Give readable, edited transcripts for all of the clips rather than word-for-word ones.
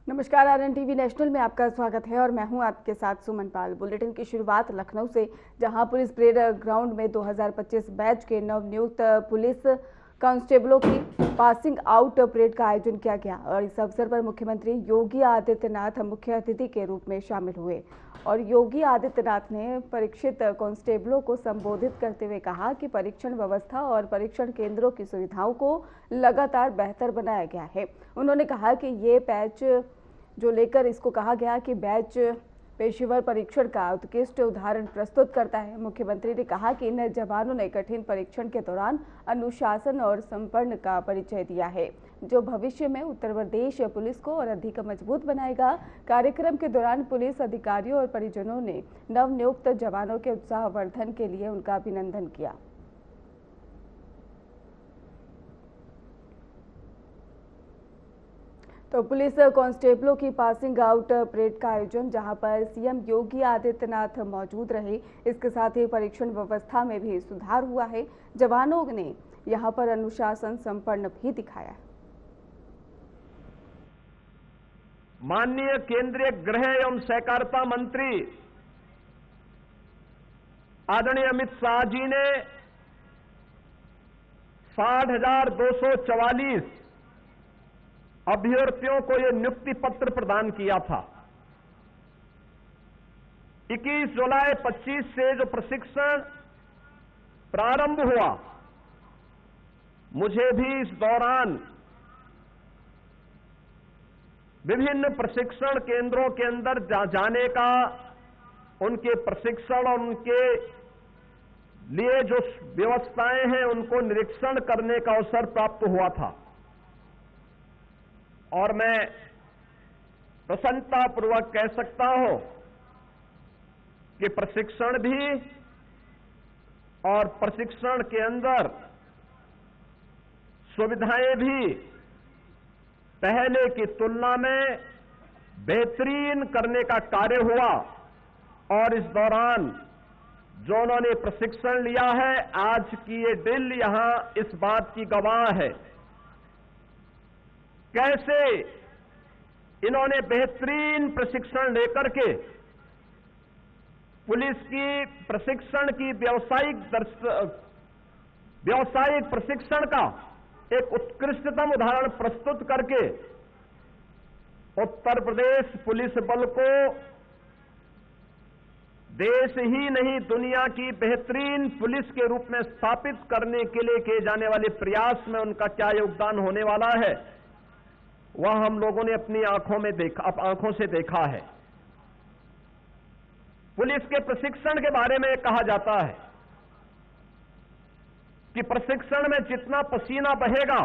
नमस्कार, RN TV national में आपका स्वागत है और मैं हूं आपके साथ सुमन पाल। बुलेटिन की शुरुआत लखनऊ से, जहां पुलिस परेड ग्राउंड में 2025 बैच के नवनियुक्त पुलिस कांस्टेबलों की पासिंग आउट परेड का आयोजन किया गया और इस अवसर पर मुख्यमंत्री योगी आदित्यनाथ मुख्य अतिथि के रूप में शामिल हुए। और योगी आदित्यनाथ ने परीक्षित कांस्टेबलों को संबोधित करते हुए कहा कि परीक्षण व्यवस्था और परीक्षण केंद्रों की सुविधाओं को लगातार बेहतर बनाया गया है। उन्होंने कहा कि ये बैच जो लेकर इसको कहा गया कि बैच पेशेवर परीक्षण का उत्कृष्ट उदाहरण प्रस्तुत करता है। मुख्यमंत्री ने कहा कि इन जवानों ने कठिन परीक्षण के दौरान अनुशासन और समर्पण का परिचय दिया है, जो भविष्य में उत्तर प्रदेश पुलिस को और अधिक मजबूत बनाएगा। कार्यक्रम के दौरान पुलिस अधिकारियों और परिजनों ने नवनियुक्त जवानों के उत्साहवर्धन के लिए उनका अभिनंदन किया। तो पुलिस कांस्टेबलों की पासिंग आउट परेड का आयोजन, जहां पर सीएम योगी आदित्यनाथ मौजूद रहे, इसके साथ ही परीक्षण व्यवस्था में भी सुधार हुआ है। जवानों ने यहां पर अनुशासन संपन्न भी दिखाया है। माननीय केंद्रीय गृह एवं सहकारिता मंत्री आदरणीय अमित शाह जी ने 60,244 अभ्यर्थियों को यह नियुक्ति पत्र प्रदान किया था। 21 जुलाई 25 से जो प्रशिक्षण प्रारंभ हुआ, मुझे भी इस दौरान विभिन्न प्रशिक्षण केंद्रों के अंदर जाने का, उनके प्रशिक्षण और उनके लिए जो व्यवस्थाएं हैं उनको निरीक्षण करने का अवसर प्राप्त हुआ था। और मैं प्रसन्नतापूर्वक कह सकता हूं कि प्रशिक्षण भी और प्रशिक्षण के अंदर सुविधाएं भी पहले की तुलना में बेहतरीन करने का कार्य हुआ। और इस दौरान जो उन्होंने प्रशिक्षण लिया है, आज की ये ड्रिल यहां इस बात की गवाह है कैसे इन्होंने बेहतरीन प्रशिक्षण लेकर के पुलिस की प्रशिक्षण की व्यावसायिक प्रशिक्षण का एक उत्कृष्टतम उदाहरण प्रस्तुत करके उत्तर प्रदेश पुलिस बल को देश ही नहीं दुनिया की बेहतरीन पुलिस के रूप में स्थापित करने के लिए किए जाने वाले प्रयास में उनका क्या योगदान होने वाला है, वह हम लोगों ने अपनी आंखों से देखा है। पुलिस के प्रशिक्षण के बारे में कहा जाता है कि प्रशिक्षण में जितना पसीना बहेगा,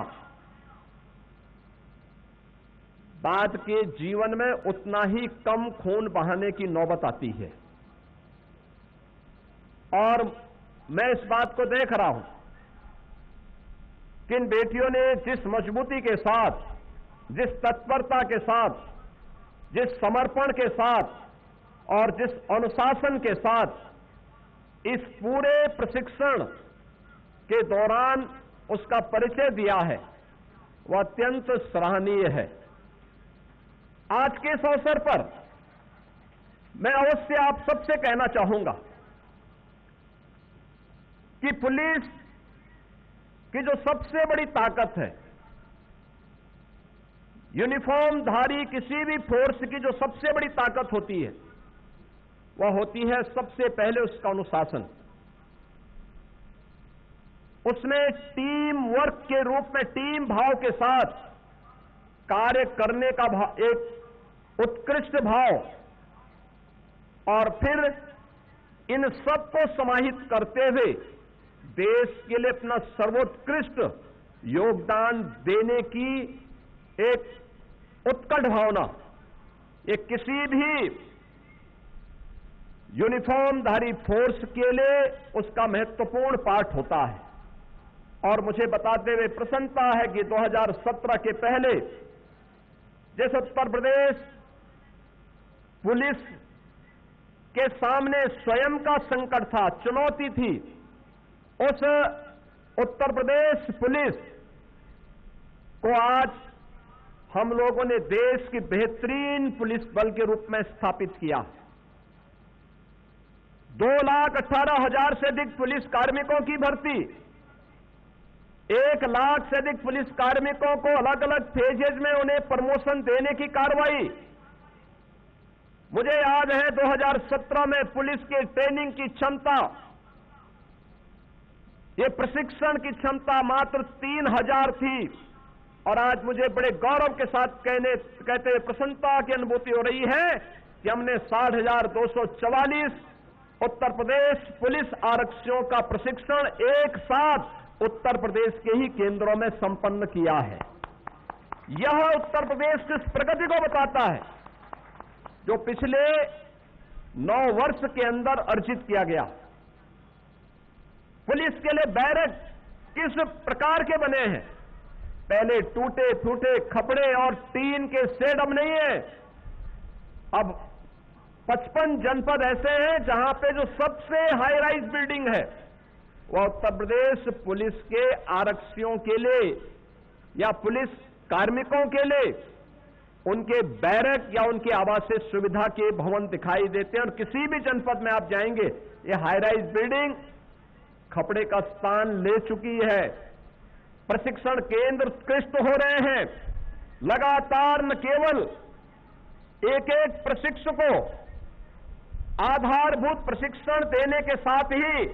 बाद के जीवन में उतना ही कम खून बहाने की नौबत आती है। और मैं इस बात को देख रहा हूं कि इन बेटियों ने जिस मजबूती के साथ, जिस तत्परता के साथ, जिस समर्पण के साथ और जिस अनुशासन के साथ इस पूरे प्रशिक्षण के दौरान उसका परिचय दिया है, वह अत्यंत सराहनीय है। आज के इस अवसर पर मैं अवश्य आप सबसे कहना चाहूंगा कि पुलिस की जो सबसे बड़ी ताकत है, यूनिफॉर्मधारी किसी भी फोर्स की जो सबसे बड़ी ताकत होती है, वह होती है सबसे पहले उसका अनुशासन। उसमें टीम वर्क के रूप में टीम भाव के साथ कार्य करने का एक उत्कृष्ट भाव, और फिर इन सबको समाहित करते हुए देश के लिए अपना सर्वोत्कृष्ट योगदान देने की एक उत्कट भावना, ये किसी भी यूनिफॉर्मधारी फोर्स के लिए उसका महत्वपूर्ण पार्ट होता है। और मुझे बताते हुए प्रसन्नता है कि 2017 के पहले जैसे उत्तर प्रदेश पुलिस के सामने स्वयं का संकट था, चुनौती थी, उस उत्तर प्रदेश पुलिस को आज हम लोगों ने देश की बेहतरीन पुलिस बल के रूप में स्थापित किया। 2,18,000 से अधिक पुलिस कार्मिकों की भर्ती, 1 लाख से अधिक पुलिस कार्मिकों को अलग अलग फेजेज में उन्हें प्रमोशन देने की कार्रवाई। मुझे याद है 2017 में पुलिस के ट्रेनिंग की क्षमता, ये प्रशिक्षण की क्षमता मात्र 3,000 थी और आज मुझे बड़े गौरव के साथ कहते हुए प्रसन्नता की अनुभूति हो रही है कि हमने 60,244 उत्तर प्रदेश पुलिस आरक्षियों का प्रशिक्षण एक साथ उत्तर प्रदेश के ही केंद्रों में संपन्न किया है। यह उत्तर प्रदेश की इस प्रगति को बताता है जो पिछले 9 वर्ष के अंदर अर्जित किया गया। पुलिस के लिए बैरक किस प्रकार के बने हैं? पहले टूटे फूटे खपड़े और टीन के शेड अब नहीं है। अब 55 जनपद ऐसे हैं जहां पे जो सबसे हाई राइज बिल्डिंग है वह उत्तर प्रदेश पुलिस के आरक्षियों के लिए या पुलिस कार्मिकों के लिए उनके बैरक या उनके आवासीय सुविधा के भवन दिखाई देते हैं। और किसी भी जनपद में आप जाएंगे ये हाई राइज बिल्डिंग खपड़े का स्थान ले चुकी है। प्रशिक्षण केंद्र उत्कृष्ट हो रहे हैं। लगातार न केवल एक प्रशिक्षु को आधारभूत प्रशिक्षण देने के साथ ही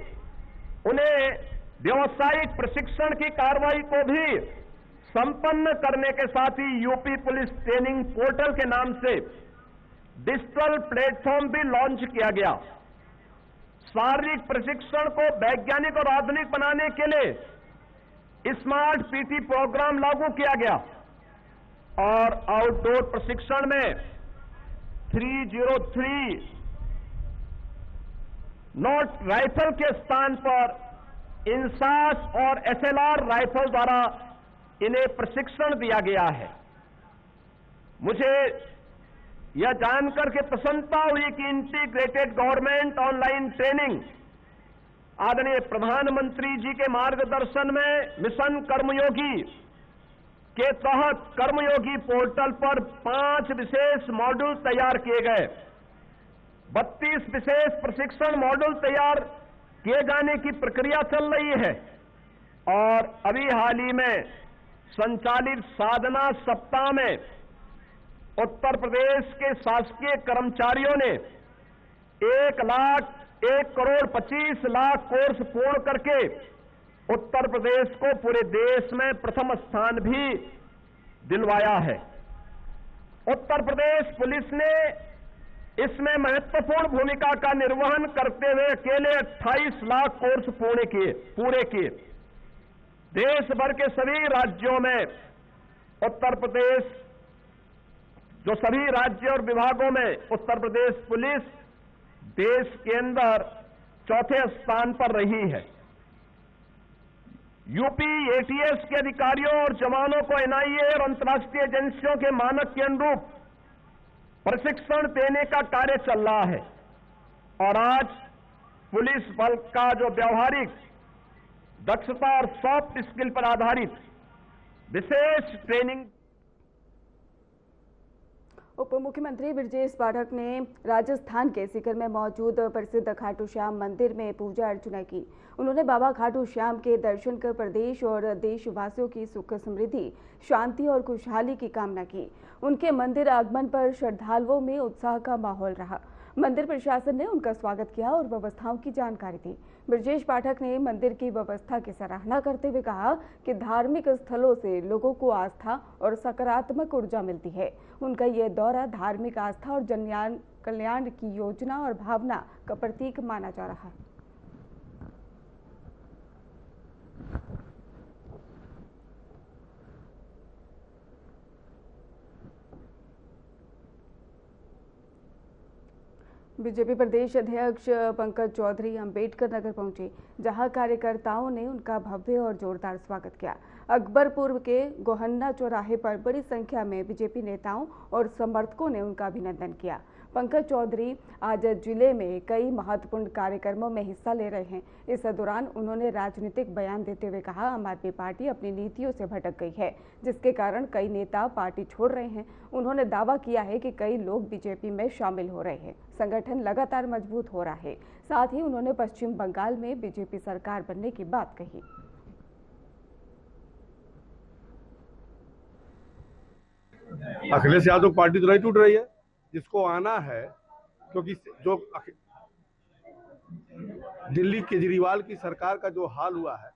उन्हें व्यावसायिक प्रशिक्षण की कार्रवाई को भी संपन्न करने के साथ ही यूपी पुलिस ट्रेनिंग पोर्टल के नाम से डिजिटल प्लेटफॉर्म भी लॉन्च किया गया। शारीरिक प्रशिक्षण को वैज्ञानिक और आधुनिक बनाने के लिए स्मार्ट पीटी प्रोग्राम लागू किया गया और आउटडोर प्रशिक्षण में 303 नॉट राइफल के स्थान पर इंसास और एसएलआर राइफल द्वारा इन्हें प्रशिक्षण दिया गया है। मुझे यह जानकर के प्रसन्नता हुई कि इंटीग्रेटेड गवर्नमेंट ऑनलाइन ट्रेनिंग आदरणीय प्रधानमंत्री जी के मार्गदर्शन में मिशन कर्मयोगी के तहत कर्मयोगी पोर्टल पर 5 विशेष मॉड्यूल तैयार किए गए। 32 विशेष प्रशिक्षण मॉड्यूल तैयार किए जाने की प्रक्रिया चल रही है और अभी हाल ही में संचालित साधना सप्ताह में उत्तर प्रदेश के शासकीय कर्मचारियों ने 1,25,00,000 कोर्स पूर्ण करके उत्तर प्रदेश को पूरे देश में प्रथम स्थान भी दिलवाया है। उत्तर प्रदेश पुलिस ने इसमें महत्वपूर्ण भूमिका का निर्वहन करते हुए अकेले 28 लाख कोर्स पूरे किए। देश भर के सभी राज्यों में उत्तर प्रदेश जो सभी राज्य और विभागों में उत्तर प्रदेश पुलिस देश के अंदर चौथे स्थान पर रही है। यूपी एटीएस के अधिकारियों और जवानों को एनआईए और अंतर्राष्ट्रीय एजेंसियों के मानक के अनुरूप प्रशिक्षण देने का कार्य चल रहा है और आज पुलिस बल का जो व्यावहारिक दक्षता और सॉफ्ट स्किल पर आधारित विशेष ट्रेनिंग। उप मुख्यमंत्री ब्रजेश पाठक ने राजस्थान के सीकर में मौजूद प्रसिद्ध खाटू श्याम मंदिर में पूजा अर्चना की। उन्होंने बाबा खाटू श्याम के दर्शन कर प्रदेश और देशवासियों की सुख समृद्धि, शांति और खुशहाली की कामना की। उनके मंदिर आगमन पर श्रद्धालुओं में उत्साह का माहौल रहा। मंदिर प्रशासन ने उनका स्वागत किया और व्यवस्थाओं की जानकारी दी। ब्रजेश पाठक ने मंदिर की व्यवस्था की सराहना करते हुए कहा कि धार्मिक स्थलों से लोगों को आस्था और सकारात्मक ऊर्जा मिलती है। उनका यह दौरा धार्मिक आस्था और जन कल्याण की योजना और भावना का प्रतीक माना जा रहा है। बीजेपी प्रदेश अध्यक्ष पंकज चौधरी अंबेडकर नगर पहुंचे, जहां कार्यकर्ताओं ने उनका भव्य और जोरदार स्वागत किया। अकबरपुर के गोहन्ना चौराहे पर बड़ी संख्या में बीजेपी नेताओं और समर्थकों ने उनका अभिनंदन किया। पंकज चौधरी आज जिले में कई महत्वपूर्ण कार्यक्रमों में हिस्सा ले रहे हैं। इस दौरान उन्होंने राजनीतिक बयान देते हुए कहा, आम आदमी पार्टी अपनी नीतियों से भटक गई है, जिसके कारण कई नेता पार्टी छोड़ रहे हैं। उन्होंने दावा किया है कि कई लोग बीजेपी में शामिल हो रहे हैं। संगठन लगातार मजबूत हो रहा है। साथ ही उन्होंने पश्चिम बंगाल में बीजेपी सरकार बनने की बात कही। अखिलेश यादव पार्टी तो नहीं टूट रही है, जिसको आना है, क्योंकि जो दिल्ली केजरीवाल की सरकार का जो हाल हुआ है,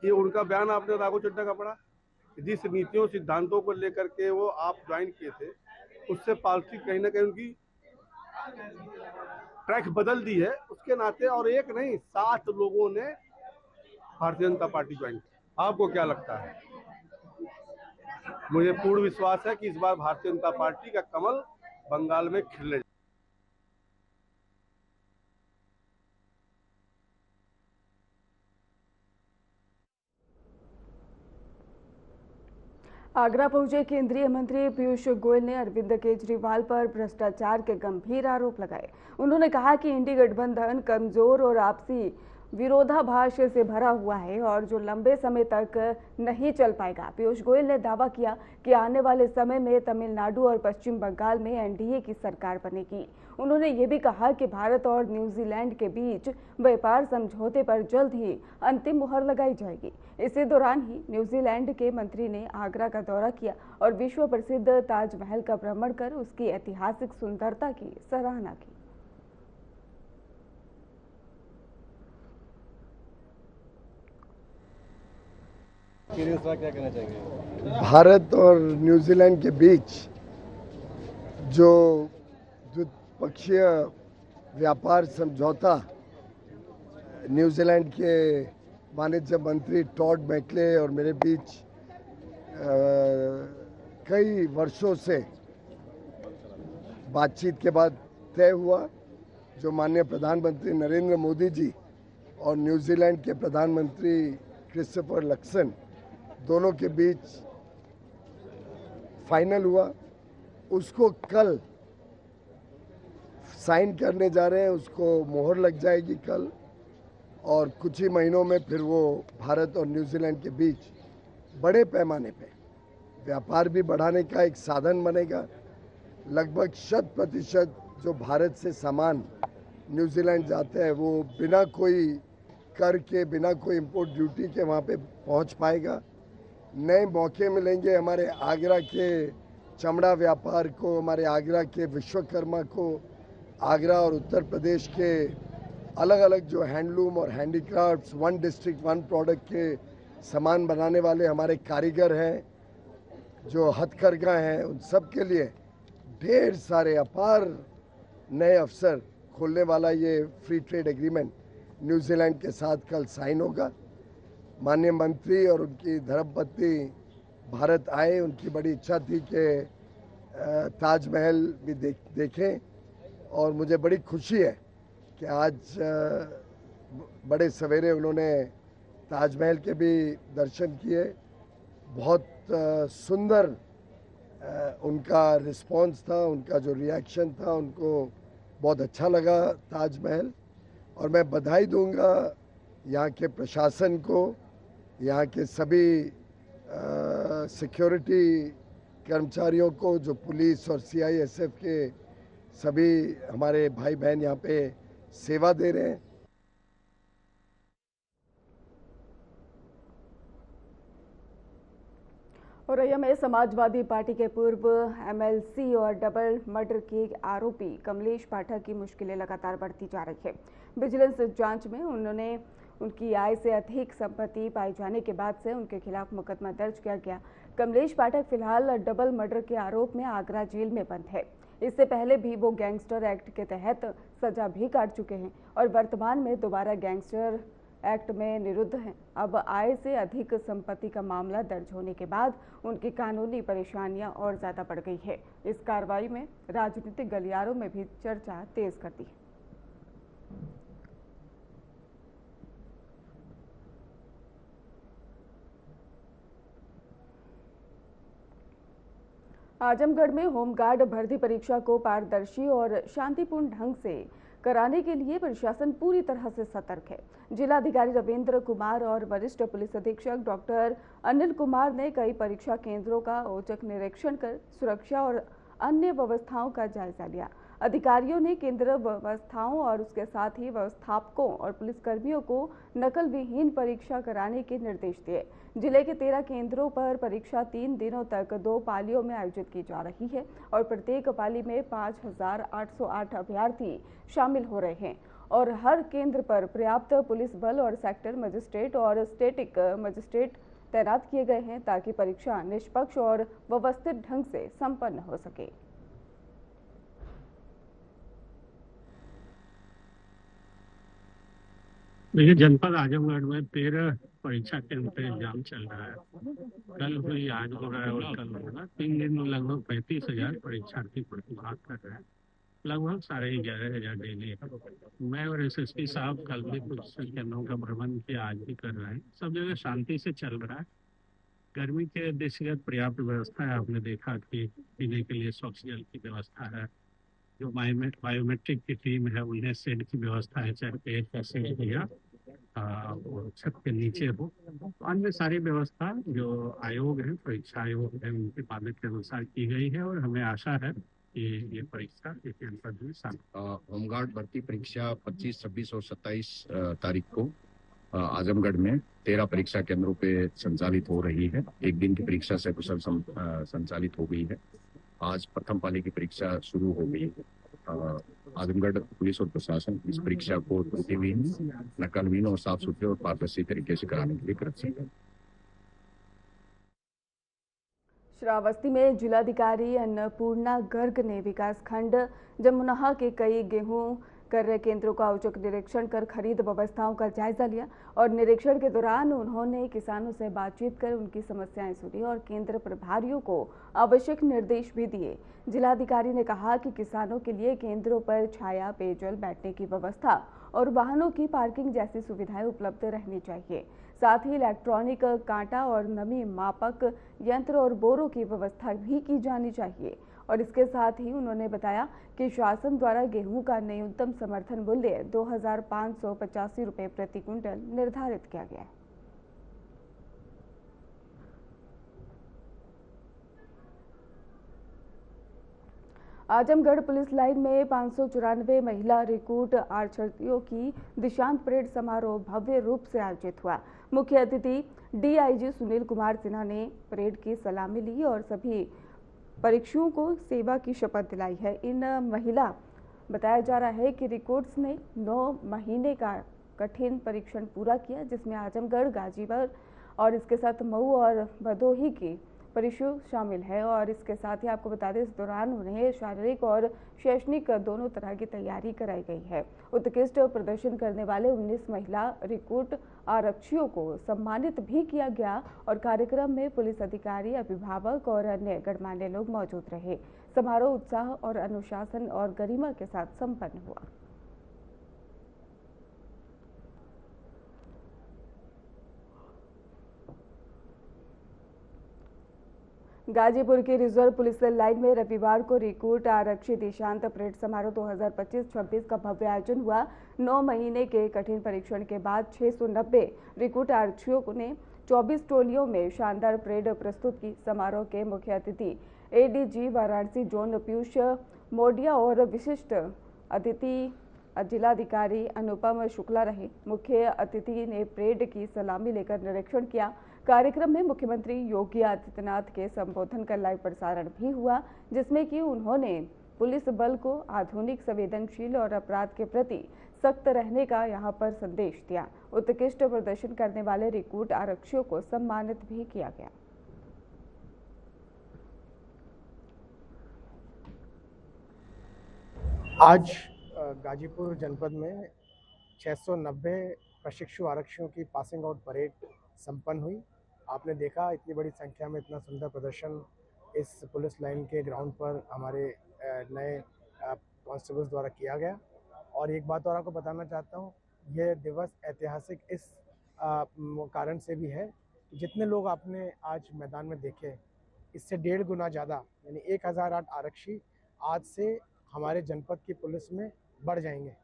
ये उनका बयान आपने राघव चड्ढा का पढ़ा। जिस नीतियों सिद्धांतों को लेकर के वो आप ज्वाइन किए थे, उससे पार्टी कहीं ना कहीं उनकी ट्रैक बदल दी है। उसके नाते और एक नहीं 7 लोगों ने भारतीय जनता पार्टी ज्वाइन की। आपको क्या लगता है? मुझे पूर्ण विश्वास है कि इस बार भारतीय जनता पार्टी का कमल बंगाल में खिलने। आगरा पहुंचे केंद्रीय मंत्री पीयूष गोयल ने अरविंद केजरीवाल पर भ्रष्टाचार के गंभीर आरोप लगाए। उन्होंने कहा कि इंडी गठबंधन कमजोर और आपसी विरोधाभास से भरा हुआ है और जो लंबे समय तक नहीं चल पाएगा। पीयूष गोयल ने दावा किया कि आने वाले समय में तमिलनाडु और पश्चिम बंगाल में एनडीए की सरकार बनेगी। उन्होंने ये भी कहा कि भारत और न्यूजीलैंड के बीच व्यापार समझौते पर जल्द ही अंतिम मुहर लगाई जाएगी। इसी दौरान ही न्यूजीलैंड के मंत्री ने आगरा का दौरा किया और विश्व प्रसिद्ध ताजमहल का भ्रमण कर उसकी ऐतिहासिक सुंदरता की सराहना की। क्या कहना चाहेंगे? भारत और न्यूजीलैंड के बीच जो द्विपक्षीय व्यापार समझौता न्यूजीलैंड के वाणिज्य मंत्री टॉड मैकले और मेरे बीच कई वर्षों से बातचीत के बाद तय हुआ, जो माननीय प्रधानमंत्री नरेंद्र मोदी जी और न्यूजीलैंड के प्रधानमंत्री क्रिस्टोफर लक्सन दोनों के बीच फाइनल हुआ, उसको कल साइन करने जा रहे हैं। उसको मोहर लग जाएगी कल और कुछ ही महीनों में फिर वो भारत और न्यूजीलैंड के बीच बड़े पैमाने पे व्यापार भी बढ़ाने का एक साधन बनेगा। लगभग 100% जो भारत से सामान न्यूजीलैंड जाते हैं वो बिना कोई कर के, बिना कोई इंपोर्ट ड्यूटी के वहाँ पे पहुँच पाएगा। नए मौके मिलेंगे हमारे आगरा के चमड़ा व्यापार को, हमारे आगरा के विश्वकर्मा को, आगरा और उत्तर प्रदेश के अलग अलग जो हैंडलूम और handicrafts, one district one product के सामान बनाने वाले हमारे कारीगर हैं, जो हथकरघा हैं, उन सब के लिए ढेर सारे अपार नए अवसर खोलने वाला ये फ्री ट्रेड एग्रीमेंट न्यूजीलैंड के साथ कल साइन होगा। माननीय मंत्री और उनकी धर्मपत्नी भारत आए, उनकी बड़ी इच्छा थी कि ताजमहल भी देखें और मुझे बड़ी खुशी है कि आज बड़े सवेरे उन्होंने ताजमहल के भी दर्शन किए। बहुत सुंदर उनका रिस्पांस था, उनका जो रिएक्शन था, उनको बहुत अच्छा लगा ताजमहल। और मैं बधाई दूंगा यहाँ के प्रशासन को, यहाँ के सभी सिक्योरिटी कर्मचारियों को, जो पुलिस और सीआईएसएफ के सभी हमारे भाई बहन यहाँ पे सेवा दे रहे हैं। औरैया में समाजवादी पार्टी के पूर्व एमएलसी और डबल मर्डर के आरोपी कमलेश पाठक की मुश्किलें लगातार बढ़ती जा रही है। विजिलेंस जांच में उनकी आय से अधिक संपत्ति पाए जाने के बाद से उनके खिलाफ मुकदमा दर्ज किया गया। कमलेश पाठक फिलहाल डबल मर्डर के आरोप में आगरा जेल में बंद है। इससे पहले भी वो गैंगस्टर एक्ट के तहत सजा भी काट चुके हैं और वर्तमान में दोबारा गैंगस्टर एक्ट में निरुद्ध हैं। अब आय से अधिक संपत्ति का मामला दर्ज होने के बाद उनकी कानूनी परेशानियां और ज्यादा बढ़ गई है। इस कार्रवाई में राजनीतिक गलियारों में भी चर्चा तेज कर दी है। आजमगढ़ में होमगार्ड भर्ती परीक्षा को पारदर्शी और शांतिपूर्ण ढंग से कराने के लिए प्रशासन पूरी तरह से सतर्क है। जिलाधिकारी रविंद्र कुमार और वरिष्ठ पुलिस अधीक्षक डॉक्टर अनिल कुमार ने कई परीक्षा केंद्रों का औचक निरीक्षण कर सुरक्षा और अन्य व्यवस्थाओं का जायजा लिया। अधिकारियों ने केंद्र व्यवस्थाओं और उसके साथ ही व्यवस्थापकों और पुलिसकर्मियों को नकल विहीन परीक्षा कराने के निर्देश दिए। जिले के 13 केंद्रों पर परीक्षा 3 दिनों तक 2 पालियों में आयोजित की जा रही है और प्रत्येक पाली में 5,808 अभ्यर्थी शामिल हो रहे हैं और हर केंद्र पर पर्याप्त पुलिस बल और सेक्टर मजिस्ट्रेट और स्टेटिक मजिस्ट्रेट तैनात किए गए हैं ताकि परीक्षा निष्पक्ष और व्यवस्थित ढंग से संपन्न हो सके। देखिए, जनपद आजमगढ़ में 13 परीक्षा केंद्र पे एग्जाम चल रहा है। कल हुई, आज हो रहा है और कल होगा। 3 दिन में लगभग 35,000 परीक्षार्थी प्रतिभाग कर रहे हैं। लगभग 11,500 डेली। मैं और एसएसपी साहब कल भी कुछ केंद्रों का भ्रमण किया, आज भी कर रहे हैं। सब जगह शांति से चल रहा है। गर्मी के दृष्टिगत पर्याप्त व्यवस्था है। आपने देखा कि पीने के लिए स्वच्छ जल की व्यवस्था है। जो बायोमेट्रिक की टीम है उन्हें शेड की व्यवस्था है, चाहे पेड़ का शेड या छत के नीचे हो। अन्य सारी व्यवस्था जो आयोग है, परीक्षा आयोग है, उनके मानक के अनुसार की गई है और हमें आशा है कि ये परीक्षा होमगार्ड भर्ती परीक्षा 25, 26 और 27 तारीख को आजमगढ़ में 13 परीक्षा केंद्रों पे संचालित हो रही है। एक दिन की परीक्षा से कुशल संचालित हो गई है। आज प्रथम पाली की परीक्षा शुरू हो गई है। आजमगढ़ पुलिस और प्रशासन इस परीक्षा को त्रुटिविहीन, नकलविहीन और साफ सुथरे और पारदर्शी तरीके से कराने के लिए प्रयत्नशील है। श्रावस्ती में जिलाधिकारी अन्नपूर्णा गर्ग ने विकासखंड जमुनाहा के कई गेहूं क्रय केंद्रों का औचक निरीक्षण कर खरीद व्यवस्थाओं का जायजा लिया और निरीक्षण के दौरान उन्होंने किसानों से बातचीत कर उनकी समस्याएं सुनी और केंद्र प्रभारियों को आवश्यक निर्देश भी दिए। जिलाधिकारी ने कहा कि किसानों के लिए केंद्रों पर छाया, पेयजल, बैठने की व्यवस्था और वाहनों की पार्किंग जैसी सुविधाएं उपलब्ध रहनी चाहिए। साथ ही इलेक्ट्रॉनिक कांटा और नमी मापक यंत्र और बोरों की व्यवस्था भी की जानी चाहिए। और इसके साथ ही उन्होंने बताया कि शासन द्वारा गेहूं का न्यूनतम समर्थन मूल्य 2,585 रुपये प्रति क्विंटल निर्धारित किया गया है। आजमगढ़ पुलिस लाइन में 594 महिला रिक्रूट आर्चरियों की दीक्षांत परेड समारोह भव्य रूप से आयोजित हुआ। मुख्य अतिथि डीआईजी सुनील कुमार सिन्हा ने परेड की सलामी ली और सभी परीक्षुओं को सेवा की शपथ दिलाई है। इन महिला बताया जा रहा है कि रिक्रूट्स ने 9 महीने का कठिन परीक्षण पूरा किया, जिसमें आजमगढ़, गाजीपुर और इसके साथ मऊ और भदोही की परीक्षु शामिल है। और इसके साथ ही आपको बता दें, इस दौरान उन्हें शारीरिक और शैक्षणिक दोनों तरह की तैयारी कराई गई है। उत्कृष्ट प्रदर्शन करने वाले 19 महिला रिक्रूट आरक्षियों को सम्मानित भी किया गया और कार्यक्रम में पुलिस अधिकारी, अभिभावक और अन्य गणमान्य लोग मौजूद रहे। समारोह उत्साह और अनुशासन और गरिमा के साथ संपन्न हुआ। गाजीपुर की रिजर्व पुलिस लाइन में रविवार को रिक्रूट आरक्षी दीक्षांत परेड समारोह 2025-26 का भव्य आयोजन हुआ। 9 महीने के कठिन परीक्षण के बाद 690 रिक्रूट आरक्षियों ने 24 टोलियों में शानदार परेड प्रस्तुत की। समारोह के मुख्य अतिथि एडीजी वाराणसी जोन पीयूष मोडिया और विशिष्ट अतिथि जिलाधिकारी अनुपम शुक्ला रहे। मुख्य अतिथि ने परेड की सलामी लेकर निरीक्षण किया। कार्यक्रम में मुख्यमंत्री योगी आदित्यनाथ के संबोधन का लाइव प्रसारण भी हुआ, जिसमें कि उन्होंने पुलिस बल को आधुनिक, संवेदनशील और अपराध के प्रति सख्त रहने का यहां पर संदेश दिया। उत्कृष्ट प्रदर्शन करने वाले रिक्रूट आरक्षियों को सम्मानित भी किया गया। आज गाजीपुर जनपद में 690 प्रशिक्षु आरक्षियों की पासिंग आउट परेड संपन्न हुई। आपने देखा इतनी बड़ी संख्या में इतना सुंदर प्रदर्शन इस पुलिस लाइन के ग्राउंड पर हमारे नए कांस्टेबल्स द्वारा किया गया। और एक बात और आपको बताना चाहता हूँ, यह दिवस ऐतिहासिक इस कारण से भी है, जितने लोग आपने आज मैदान में देखे इससे 1.5 गुना ज़्यादा यानी 1008 आरक्षी आज से हमारे जनपद की पुलिस में बढ़ जाएंगे।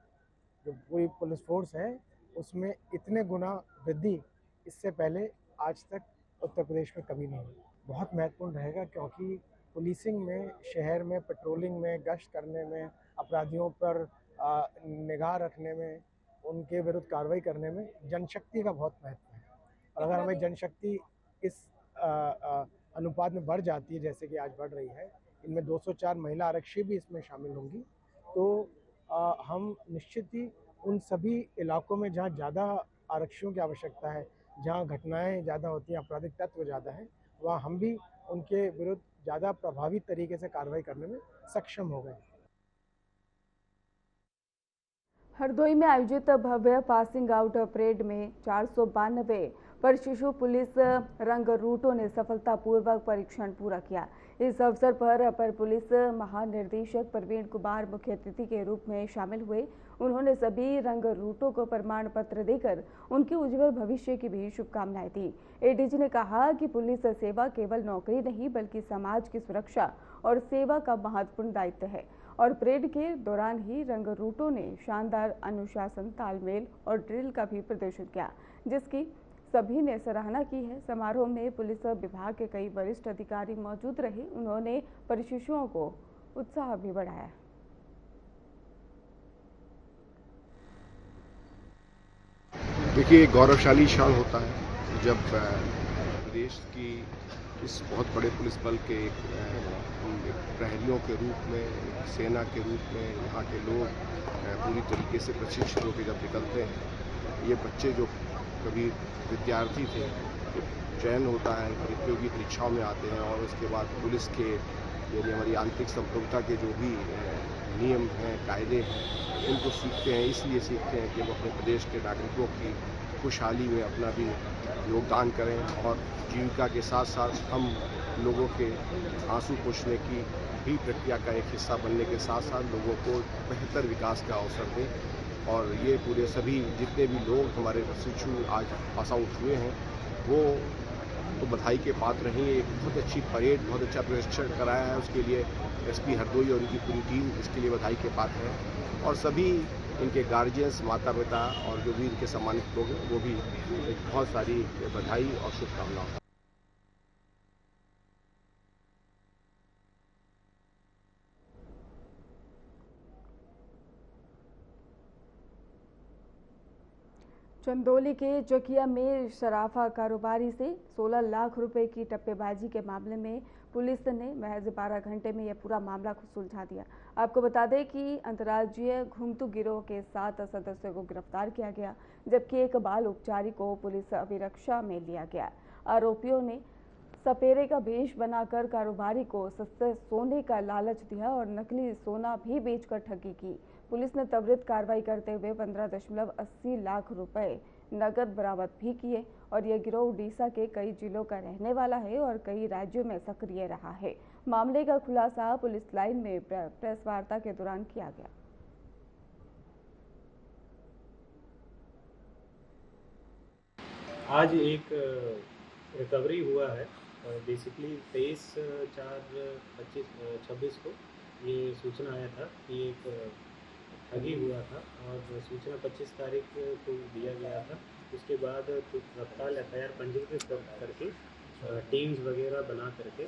जो पूरी पुलिस फोर्स है उसमें इतने गुना वृद्धि इससे पहले आज तक उत्तर प्रदेश में कभी नहीं हुई। बहुत महत्वपूर्ण रहेगा क्योंकि पुलिसिंग में, शहर में पेट्रोलिंग में, गश्त करने में, अपराधियों पर निगाह रखने में, उनके विरुद्ध कार्रवाई करने में जनशक्ति का बहुत महत्व है। और अगर हमें जनशक्ति इस अनुपात में बढ़ जाती है जैसे कि आज बढ़ रही है, इनमें 204 महिला आरक्षी भी इसमें शामिल होंगी, तो हम निश्चित ही उन सभी इलाकों में जहाँ ज़्यादा आरक्षियों की आवश्यकता है, जहाँ घटनाएं ज़्यादा होती हैं, आपराधिक तत्व ज़्यादा हैं, वहाँ हम भी उनके विरुद्ध ज़्यादा प्रभावी तरीके से कार्रवाई करने में सक्षम हो गए। हरदोई में आयोजित भव्य पासिंग आउट परेड में 492 प्रशिक्षु पुलिस रंग रूटों ने सफलतापूर्वक परीक्षण पूरा किया। इस अवसर पर अपर पुलिस महानिदेशक प्रवीण कुमार मुख्य अतिथि के रूप में शामिल हुए। उन्होंने सभी रंग रूटों को प्रमाण पत्र देकर उनके उज्जवल भविष्य की भी शुभकामनाएं दी। एडीजी ने कहा कि पुलिस सेवा केवल नौकरी नहीं बल्कि समाज की सुरक्षा और सेवा का महत्वपूर्ण दायित्व है। और परेड के दौरान ही रंग रूटों ने शानदार अनुशासन, तालमेल और ड्रिल का भी प्रदर्शन किया, जिसकी सभी ने सराहना की है। समारोह में पुलिस विभाग के कई वरिष्ठ अधिकारी मौजूद रहे। उन्होंने प्रशिक्षुओं को उत्साह भी बढ़ाया। देखिए, गौरवशाली क्षण होता है जब प्रदेश की इस बहुत बड़े पुलिस बल के प्रहरियों के रूप में, सेना के रूप में यहाँ के लोग पूरी तरीके से प्रशिक्षित होकर जब निकलते हैं। ये बच्चे जो कभी विद्यार्थी थे, चयन होता है, प्रतियोगी परीक्षाओं में आते हैं और उसके बाद पुलिस के यानी हमारी आंतरिक संप्रभुता के जो भी नियम हैं, कायदे हैं, उनको सीखते हैं। इसलिए सीखते हैं कि वो अपने प्रदेश के नागरिकों की खुशहाली में अपना भी योगदान करें और जीविका के साथ साथ हम लोगों के आंसू पोंछने की भी प्रक्रिया का एक हिस्सा बनने के साथ साथ लोगों को बेहतर विकास का अवसर दें। और ये पूरे सभी जितने भी लोग हमारे प्रशिक्षु आज पास आउट हुए हैं वो तो बधाई के पात्र हैं। एक बहुत अच्छी परेड, बहुत अच्छा प्रशिक्षण कराया है, उसके लिए एसपी हरदोई और उनकी पूरी टीम इसके लिए बधाई के पात्र है। और सभी इनके गार्जियंस, माता पिता और जो भी इनके सम्मानित लोग हैं वो भी बहुत सारी बधाई और शुभकामनाएं। चंदौली के चकिया में शराफा कारोबारी से 16 लाख रुपए की टप्पेबाजी के मामले में पुलिस ने महज 12 घंटे में यह पूरा मामला सुलझा दिया। आपको बता दें कि अंतर्राज्यीय घुमतू गिरोह के 7 सदस्यों को गिरफ्तार किया गया, जबकि एक बाल उपचारी को पुलिस अभिरक्षा में लिया गया। आरोपियों ने सपेरे का भेष बनाकर कारोबारी को सस्ते सोने का लालच दिया और नकली सोना भी बेचकर ठगी की। पुलिस ने त्वरित कार्रवाई करते हुए 15.80 लाख रुपए नकद बरामद भी किए और यह गिरोह उड़ीसा के कई जिलों का रहने वाला है और कई राज्यों में सक्रिय रहा है। मामले का खुलासा पुलिस लाइन में प्रेस वार्ता के दौरान किया गया। आज एक रिकवरी हुआ है। बेसिकली 23/4/26 को ये सूचना आया था कि एक ठगी हुआ था और सूचना 25 तारीख को दिया गया था। उसके बाद तत्काल FIR पंजीकृत करके टीम्स वगैरह बना करके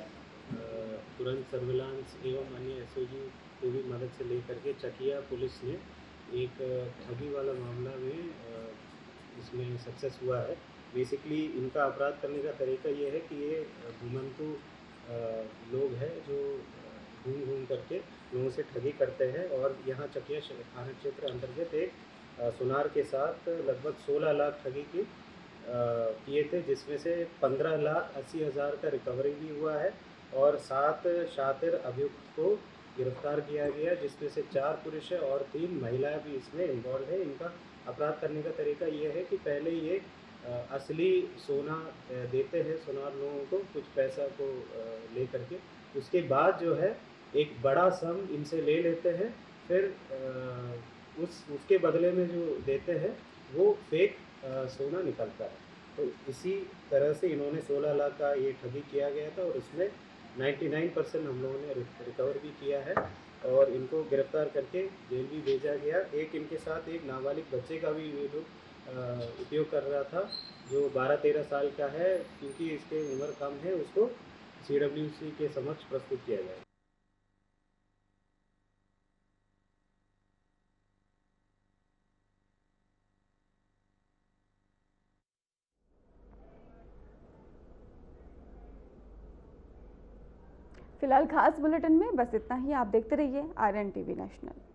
तुरंत सर्विलांस एवं अन्य SOG को भी मदद से लेकर के चकिया पुलिस ने एक ठगी वाला मामला में इसमें सक्सेस हुआ है। बेसिकली इनका अपराध करने का तरीका ये है कि ये घुमंतु लोग हैं जो घूम करके लोगों से ठगी करते हैं और यहाँ चकिया थाना क्षेत्र अंतर्गत एक सुनार के साथ लगभग 16 लाख ठगी की किए थे, जिसमें से 15,80,000 का रिकवरी भी हुआ है और 7 शातिर अभियुक्त को गिरफ्तार किया गया, जिसमें से 4 पुरुष है और 3 महिलाएं भी इसमें इन्वॉल्व है। इनका अपराध करने का तरीका ये है कि पहले ये असली सोना देते हैं सुनार लोगों को कुछ पैसा को ले करके, उसके बाद जो है एक बड़ा सम इनसे ले लेते हैं, फिर उसके बदले में जो देते हैं वो फेक सोना निकलता है। तो इसी तरह से इन्होंने 16 लाख का ये ठगी किया गया था और उसमें 99% हम लोगों ने रिकवर भी किया है और इनको गिरफ्तार करके जेल भी भेजा गया। एक इनके साथ एक नाबालिग बच्चे का भी ये लोग उपयोग कर रहा था जो 12-13 साल का है, क्योंकि इसके उम्र कम है, उसको CWC के समक्ष प्रस्तुत किया गया। फिलहाल खास बुलेटिन में बस इतना ही। आप देखते रहिए RN TV नेशनल।